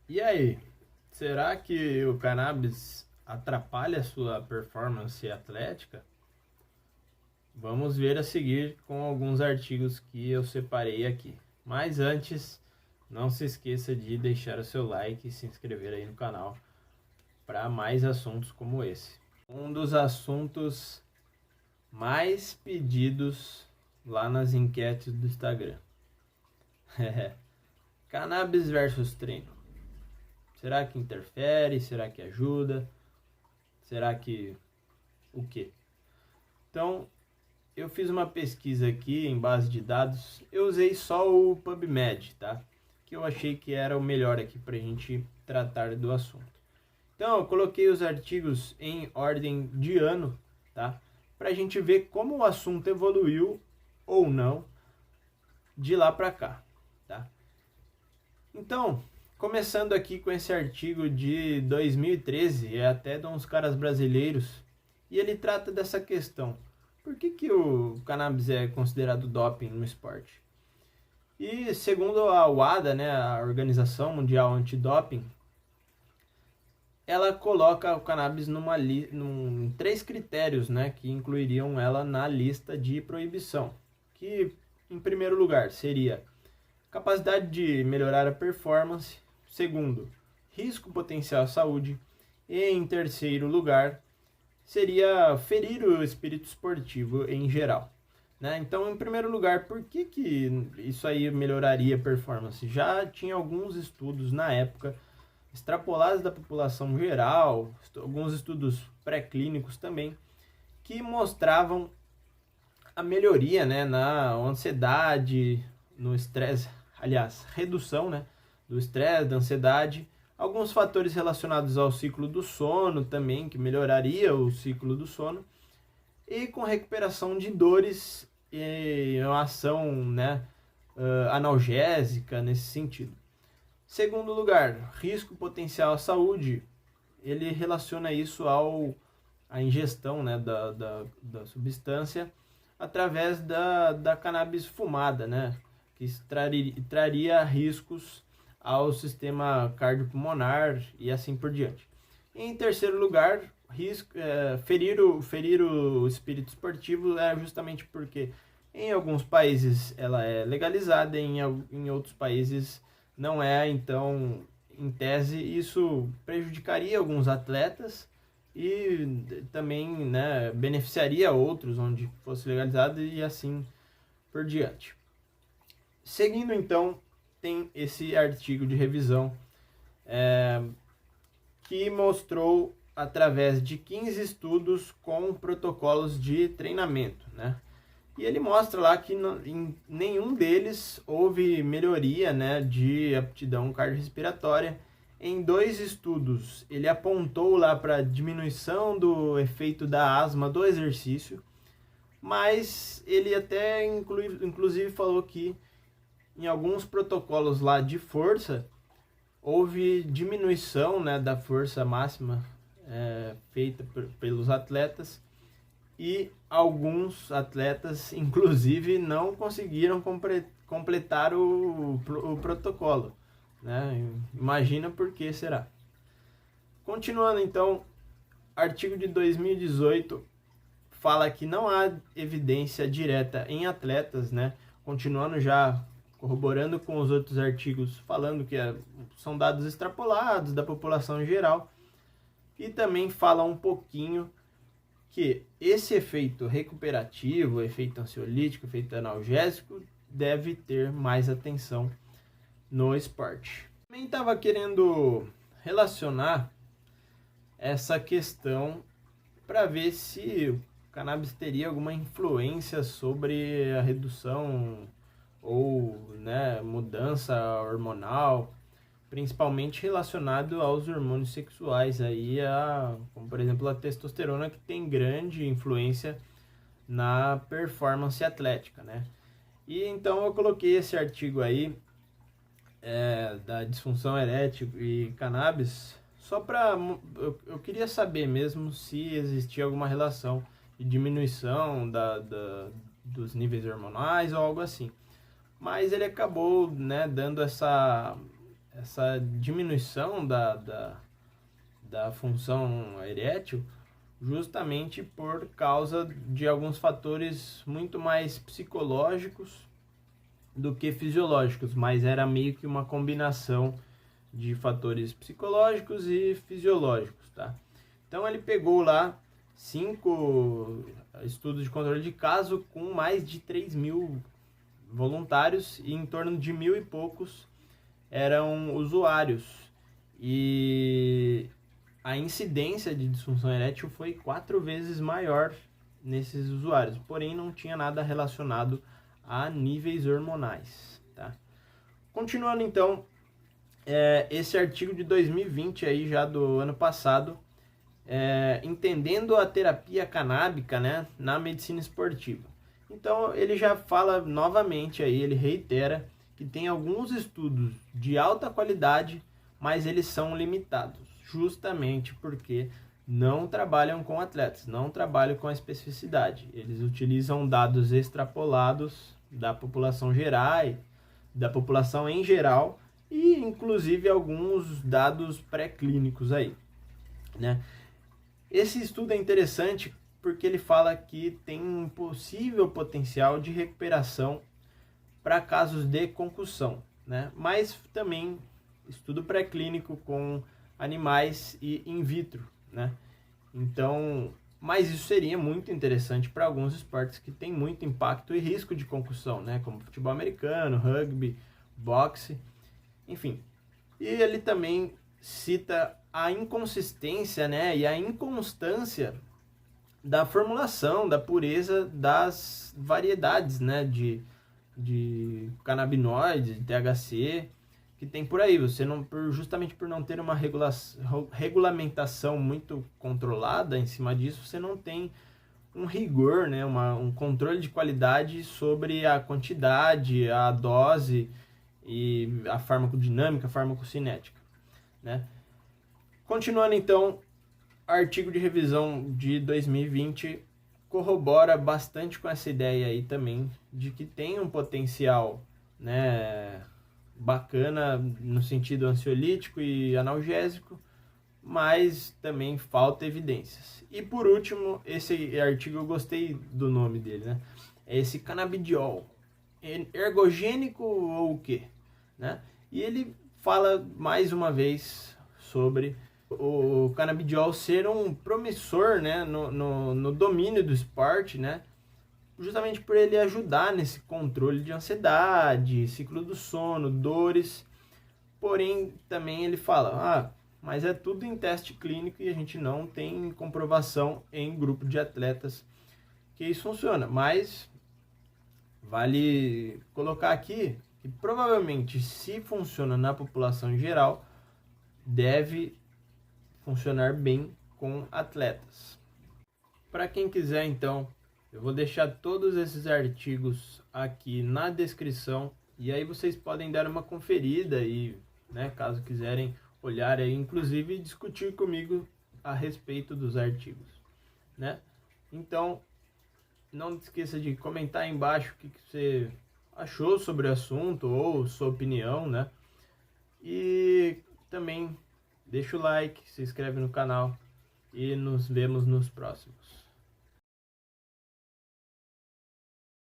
E aí, será que o cannabis atrapalha a sua performance atlética? Vamos ver a seguir com alguns artigos que eu separei aqui. Mas antes, não se esqueça de deixar o seu like e se inscrever aí no canal para mais assuntos como esse. Um dos assuntos mais pedidos lá nas enquetes do Instagram. Cannabis versus treino. Será que interfere? Será que ajuda? Será que o quê? Então, eu fiz uma pesquisa aqui em base de dados. Eu usei só o PubMed, tá? Que eu achei que era o melhor aqui para a gente tratar do assunto. Então, eu coloquei os artigos em ordem de ano, tá? Para a gente ver como o assunto evoluiu ou não de lá para cá, tá? Então, começando aqui com esse artigo de 2013, é até de uns caras brasileiros, e ele trata dessa questão. Por que o cannabis é considerado doping no esporte? E segundo a WADA, né, a Organização Mundial Antidoping, ela coloca o cannabis em três critérios, né, que incluiriam ela na lista de proibição. Que, em primeiro lugar, seria capacidade de melhorar a performance. Segundo, risco potencial à saúde. E em terceiro lugar, seria ferir o espírito esportivo em geral. Né? Então, em primeiro lugar, por que isso aí melhoraria a performance? Já tinha alguns estudos na época, extrapolados da população geral, alguns estudos pré-clínicos também, que mostravam a melhoria, né, na ansiedade, no estresse, aliás, redução, né, do estresse, da ansiedade, alguns fatores relacionados ao ciclo do sono também, que melhoraria o ciclo do sono, e com recuperação de dores e uma ação, né, analgésica nesse sentido. Segundo lugar, risco potencial à saúde, ele relaciona isso à ingestão, né, da substância através da cannabis fumada, né, que traria riscos ao sistema cardiopulmonar e assim por diante. Em terceiro lugar, ferir o espírito esportivo é justamente porque em alguns países ela é legalizada, em outros países não é, então, em tese, isso prejudicaria alguns atletas e também, né, beneficiaria outros onde fosse legalizado e assim por diante. Seguindo, então, tem esse artigo de revisão que mostrou através de 15 estudos com protocolos de treinamento, né? E ele mostra lá que em nenhum deles houve melhoria, né, de aptidão cardiorrespiratória. Em 2 estudos, ele apontou lá para diminuição do efeito da asma do exercício, mas ele até inclusive falou que em alguns protocolos lá de força, houve diminuição, né, da força máxima feita pelos atletas, e alguns atletas, inclusive, não conseguiram completar o protocolo. Né? Imagina por que será. Continuando, então, artigo de 2018 fala que não há evidência direta em atletas, né? Continuando já corroborando com os outros artigos, falando que são dados extrapolados da população em geral, e também fala um pouquinho que esse efeito recuperativo, efeito ansiolítico, efeito analgésico, deve ter mais atenção no esporte. Também estava querendo relacionar essa questão para ver se o cannabis teria alguma influência sobre a redução ou, né, mudança hormonal, principalmente relacionado aos hormônios sexuais, aí como por exemplo a testosterona, que tem grande influência na performance atlética, né? E então eu coloquei esse artigo aí da disfunção erétil e cannabis só para eu queria saber mesmo se existia alguma relação de diminuição dos níveis hormonais ou algo assim. Mas ele acabou, né, dando essa diminuição da função erétil justamente por causa de alguns fatores muito mais psicológicos do que fisiológicos, mas era meio que uma combinação de fatores psicológicos e fisiológicos, tá? Então ele pegou lá 5 estudos de controle de caso com mais de 3.000 voluntários e em torno de 1.000 e poucos eram usuários. E a incidência de disfunção erétil foi 4 vezes maior nesses usuários, porém não tinha nada relacionado a níveis hormonais, tá? Continuando então, esse artigo de 2020 aí já do ano passado, entendendo a terapia canábica, né, na medicina esportiva. Então ele já fala novamente aí, ele reitera que tem alguns estudos de alta qualidade, mas eles são limitados, justamente porque não trabalham com atletas, não trabalham com a especificidade. Eles utilizam dados extrapolados da população geral, da população em geral, e inclusive alguns dados pré-clínicos aí, né? Esse estudo é interessante porque ele fala que tem um possível potencial de recuperação para casos de concussão, né? Mas também estudo pré-clínico com animais e in vitro, né? Então, mas isso seria muito interessante para alguns esportes que têm muito impacto e risco de concussão, né? Como futebol americano, rugby, boxe, enfim. E ele também cita a inconsistência, né, e a inconstância da formulação, da pureza das variedades, né, de canabinoides, de THC, que tem por aí. Você não, justamente por não ter uma regulamentação muito controlada em cima disso, você não tem um rigor, né, um controle de qualidade sobre a quantidade, a dose e a farmacodinâmica, a farmacocinética, né? Continuando então, artigo de revisão de 2020 corrobora bastante com essa ideia aí também de que tem um potencial, né, bacana no sentido ansiolítico e analgésico, mas também falta evidências. E por último, esse artigo eu gostei do nome dele, né? É esse canabidiol, ergogênico ou o quê, né? E ele fala mais uma vez sobre o canabidiol ser um promissor, né, no domínio do esporte, né, justamente por ele ajudar nesse controle de ansiedade, ciclo do sono, dores. Porém, também ele fala, mas é tudo em teste clínico e a gente não tem comprovação em grupo de atletas que isso funciona. Mas vale colocar aqui que provavelmente, se funciona na população em geral, deve funcionar bem com atletas. Para quem quiser, então, eu vou deixar todos esses artigos aqui na descrição e aí vocês podem dar uma conferida e, né, caso quiserem olhar aí, inclusive discutir comigo a respeito dos artigos, né? Então, não esqueça de comentar aí embaixo o que você achou sobre o assunto ou sua opinião, né? E também deixa o like, se inscreve no canal e nos vemos nos próximos.